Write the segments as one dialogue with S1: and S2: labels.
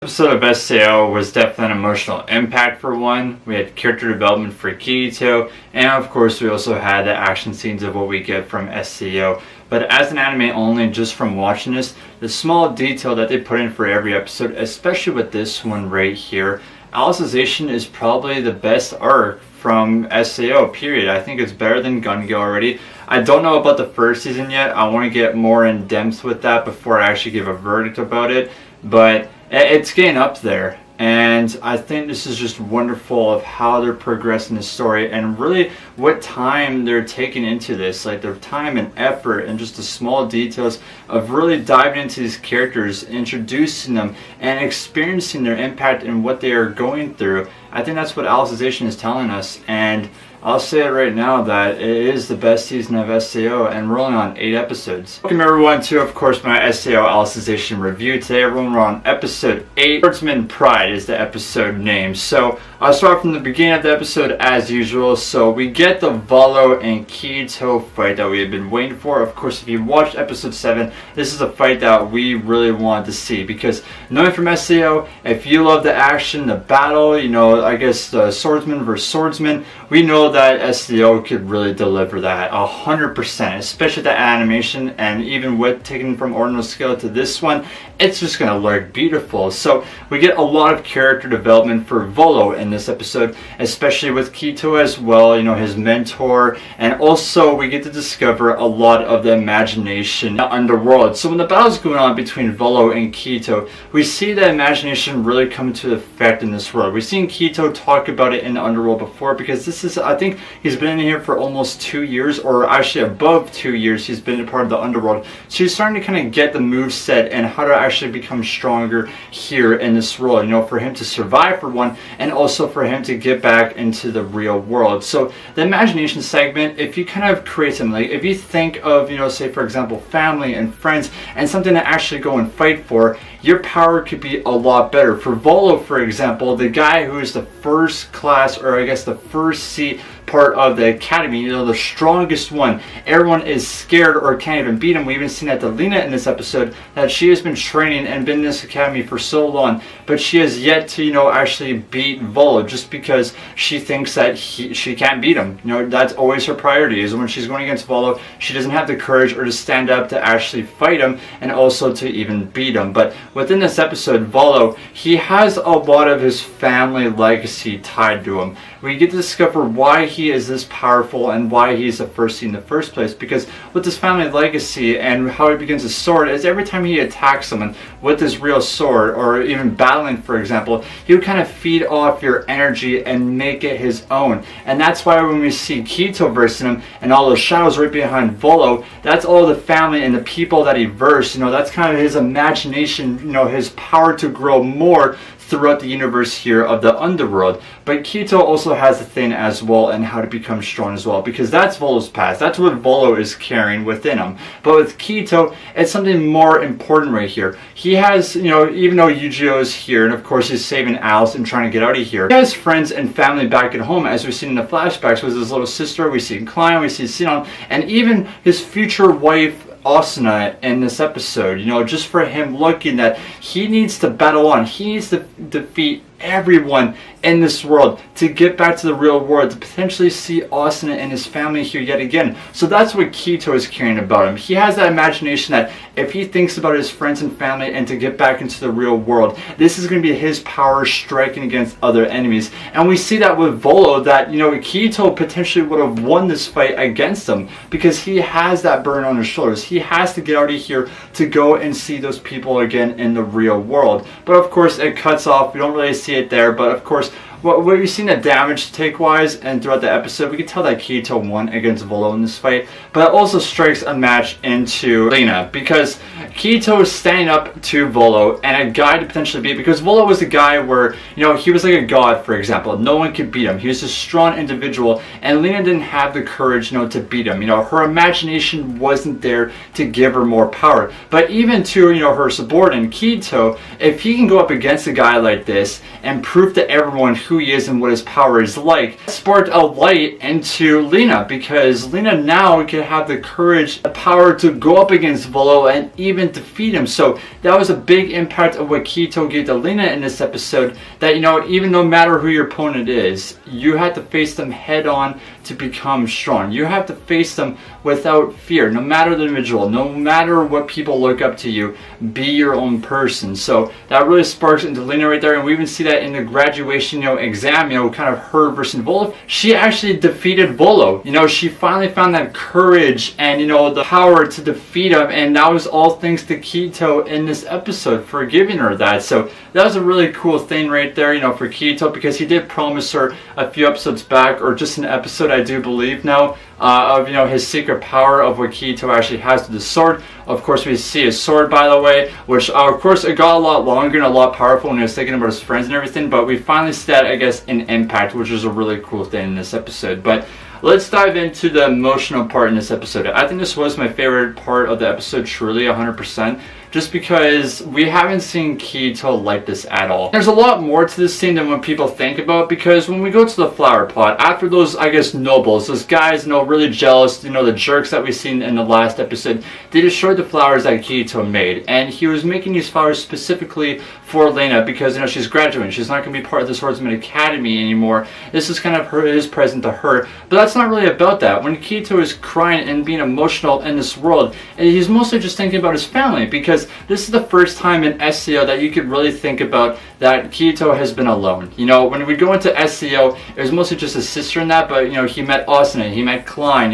S1: Episode of SAO was definitely an emotional impact for one. We had character development for Kirto, and of course we also had the action scenes of what we get from SAO. But as an anime only, just from watching this, the small detail that they put in for every episode, especially with this one right here, Alicization is probably the best arc from SAO, period. I think it's better than Gun Gale already. I don't know about the first season yet. I want to get more in depth with that before I actually give a verdict about it. But it's getting up there, and I think this is just wonderful of how they're progressing the story and really what time they're taking into this, like their time and effort and just the small details of really diving into these characters, introducing them and experiencing their impact and what they are going through. I think that's what Alicization is telling us, and I'll say it right now that it is the best season of SAO, and we're only on 8 episodes. Welcome everyone to, of course, my SAO Alicization review. Today everyone, we're on episode 8. Swordsman Pride is the episode name. So I'll start from the beginning of the episode as usual. So we get the Volo and Kirto fight that we have been waiting for. Of course, if you watched episode 7, this is a fight that we really wanted to see, because knowing from SAO, if you love the action, the battle, you know, I guess the swordsman versus swordsman, we know that SAO could really deliver that 100%, especially the animation, and even with taking from ordinal scale to this one, it's just going to look beautiful. So we get a lot of character development for Volo in this episode, especially with Kirto as well, you know, his mentor, and also we get to discover a lot of the imagination in the UnderWorld. So when the battle's going on between Volo and Kirto, we see the imagination really come to effect in this world. We've seen Kirto talk about it in the UnderWorld before, because this is, I think he's been in here for almost 2 years, or actually above 2 years he's been a part of the UnderWorld. So he's starting to kind of get the moveset and how to actually become stronger here in this world, you know, for him to survive for one, and also for him to get back into the real world. So the imagination segment, if you kind of create something, like if you think of, you know, say for example family and friends and something to actually go and fight for, your power could be a lot better. For Volo, for example, the guy who is the first class, or I guess the first seat part of the academy, you know, the strongest one, everyone is scared or can't even beat him. We even seen that to Lena in this episode, that she has been training and been in this academy for so long, but she has yet to, you know, actually beat Volo, just because she thinks that she can't beat him. You know, that's always her priority, is when she's going against Volo, she doesn't have the courage or to stand up to actually fight him, and also to even beat him. But within this episode, Volo, he has a lot of his family legacy tied to him. We get to discover why he is this powerful and why he's the first seed in the first place, because with this family legacy and how he begins his sword is every time he attacks someone with his real sword, or even battling for example, he would kind of feed off your energy and make it his own. And that's why when we see Kirto versing him and all those shadows right behind Volo, that's all the family and the people that he versed, you know, that's kind of his imagination, you know, his power to grow more throughout the universe here of the UnderWorld. But Kirto also has a thing as well, and how to become strong as well, because that's Volo's past. That's what Volo is carrying within him. But with Kirto, it's something more important right here. He has, you know, even though Yu-Gi-Oh is here, and of course he's saving Alice and trying to get out of here, he has friends and family back at home, as we've seen in the flashbacks with his little sister. We see Klein, we see Sinon, and even his future wife Asuna in this episode, you know, just for him looking that he needs to battle on. He needs to defeat everyone in this world to get back to the real world, to potentially see Asuna and his family here yet again. So that's what Kirto is caring about him. He has that imagination that if he thinks about his friends and family and to get back into the real world, this is going to be his power striking against other enemies. And we see that with Volo, that, you know, Kirto potentially would have won this fight against him, because he has that burden on his shoulders. He has to get out of here to go and see those people again in the real world. But of course it cuts off. We don't really see it there, but of course what we've seen the damage take wise and throughout the episode, we can tell that Kirto won against Volo in this fight. But it also strikes a match into Lena, because Kirto is standing up to Volo and a guy to potentially beat, because Volo was a guy where, you know, he was like a god, for example. No one could beat him. He was a strong individual, and Lena didn't have the courage, you know, to beat him. You know, her imagination wasn't there to give her more power. But even to, you know, her subordinate Kirto, if he can go up against a guy like this and prove to everyone who he is and what his power is like. It sparked a light into Lena, because Lena now can have the courage, the power to go up against Volo and even defeat him. So that was a big impact of what Kirto gave to Lena in this episode, that, you know, even no matter who your opponent is, you have to face them head on to become strong. You have to face them without fear, no matter the individual, no matter what people look up to you, be your own person. So that really sparks into Lena right there, and we even see that in the graduation, you know, exam, you know, kind of her versus Volo. She actually defeated Volo. You know, she finally found that courage and, you know, the power to defeat him, and that was all thanks to Kirto in this episode for giving her that. So that was a really cool thing right there, you know, for Kirto, because he did promise her a few episodes back, or just an episode I do believe now, of, you know, his secret power of what Kirto actually has with the sword. Of course, we see his sword, by the way, which of course it got a lot longer and a lot powerful when he was thinking about his friends and everything, but we finally see that, I guess, in Impact, which is a really cool thing in this episode. But let's dive into the emotional part in this episode. I think this was my favorite part of the episode, truly, 100%. Just because we haven't seen Kirto like this at all. There's a lot more to this scene than what people think about, because when we go to the flower plot, after those, I guess, nobles, those guys, you know, really jealous, you know, the jerks that we've seen in the last episode, they destroyed the flowers that Kirto made. And he was making these flowers specifically for Lena, because, you know, she's graduating. She's not going to be part of the Swordsman Academy anymore. This is kind of his present to her. But that's not really about that. When Kirto is crying and being emotional in this world, he's mostly just thinking about his family, because this is the first time in SCO that you could really think about that Kirto has been alone. You know, when we go into SCO, it was mostly just his sister in that, but, you know, he met Asuna, he met Klein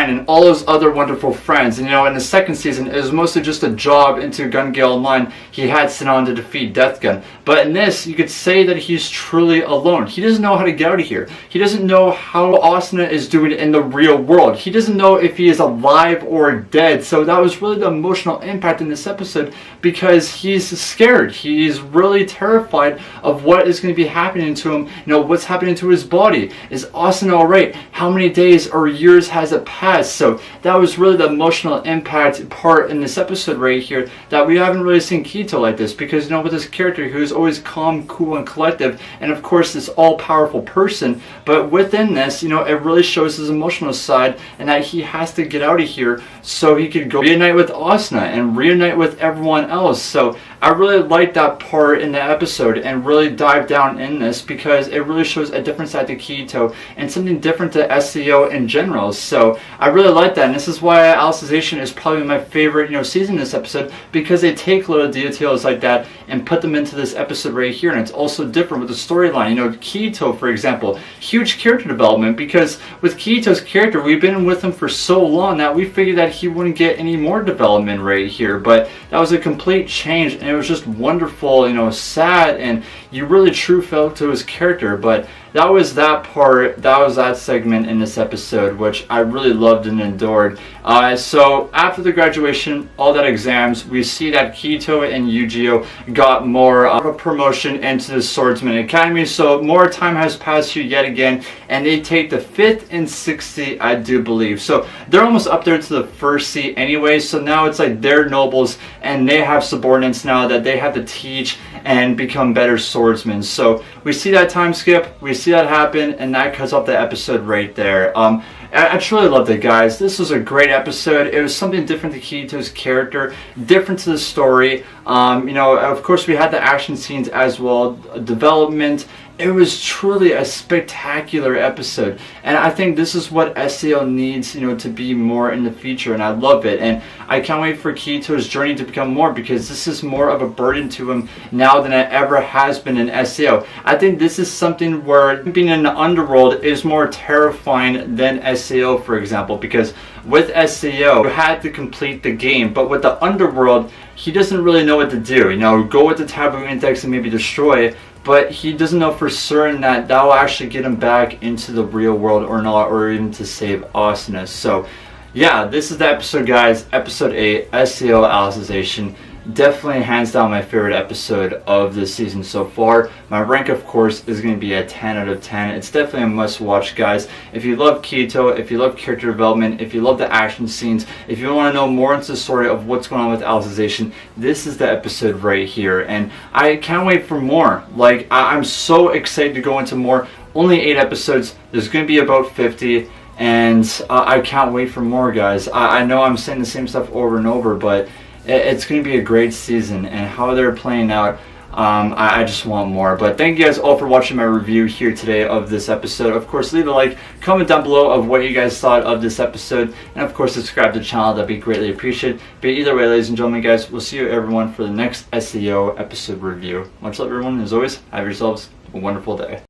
S1: and all those other wonderful friends. And, you know, in the second season, it was mostly just a job into Gun Gale Online. He had Sinon to defeat Death Gun. But in this, you could say that he's truly alone. He doesn't know how to get out of here. He doesn't know how Asuna is doing in the real world. He doesn't know if he is alive or dead. So that was really the emotional impact in this episode, because he's scared. He's really terrified of what is going to be happening to him. You know, what's happening to his body. Is Asuna alright? How many days or years has it passed? So that was really the emotional impact part in this episode right here, that we haven't really seen Kirto like this, because, you know, with this character who's always calm, cool, and collective, and of course this all-powerful person, but within this, you know, it really shows his emotional side, and that he has to get out of here so he could go reunite with Asuna and reunite with everyone else. So I really like that part in the episode, and really dive down in this, because it really shows a different side to Kirto and something different to SCO in general. So I really like that, and this is why Alicization is probably my favorite, you know, season in this episode, because they take little details like that and put them into this episode right here. And it's also different with the storyline. You know, Kirto, for example, huge character development, because with Kirto's character, we've been with him for so long that we figured that he wouldn't get any more development right here, but that was a complete change, and it was just wonderful, you know, sad, and you really true felt to his character. But that was that part, that was that segment in this episode, which I really loved and adored. So after the graduation, all that exams, we see that Kirto and Eugeo got more of a promotion into the Swordsman Academy. So more time has passed here yet again, and they take the 5th and 6th seat, I do believe. So they're almost up there to the 1st seat anyway. So now it's like they're nobles, and they have subordinates now that they have to teach and become better swordsmen. So we see that time skip, we see that happen, and that cuts off the episode right there. I truly loved it, guys. This was a great episode. It was something different to Kirito's character, different to the story. You know, of course we had the action scenes as well, development. It was truly a spectacular episode, and I think this is what SCO needs, you know, to be more in the future, and I love it. And I can't wait for Kirito's journey to become more, because this is more of a burden to him now than it ever has been in SCO. I think this is something where being in the underworld is more terrifying than SCO, for example, because with SCO you had to complete the game, but with the underworld he doesn't really know what to do. You know, go with the taboo index and maybe destroy it, but he doesn't know for certain that that will actually get him back into the real world or not, or even to save Asuna. So yeah, this is the episode, guys. Episode 8, SCO Alicization. definitely hands down my favorite episode of this season so far. My rank, of course, is going to be a 10 out of 10. It's definitely a must watch, guys. If you love Kirto, if you love character development, if you love the action scenes, if you want to know more into the story of what's going on with Alicization, this is the episode right here. And I can't wait for more. Like, I'm so excited to go into more. Only 8 episodes. There's going to be about 50. And I can't wait for more, guys. I know I'm saying the same stuff over and over, but it's going to be a great season, and how they're playing out, I just want more. But thank you guys all for watching my review here today of this episode. Of course, leave a like, comment down below of what you guys thought of this episode, and of course subscribe to the channel. That'd be greatly appreciated. But either way, ladies and gentlemen, guys, we'll see you everyone for the next SEO episode review. Much love, everyone. As always, have yourselves a wonderful day.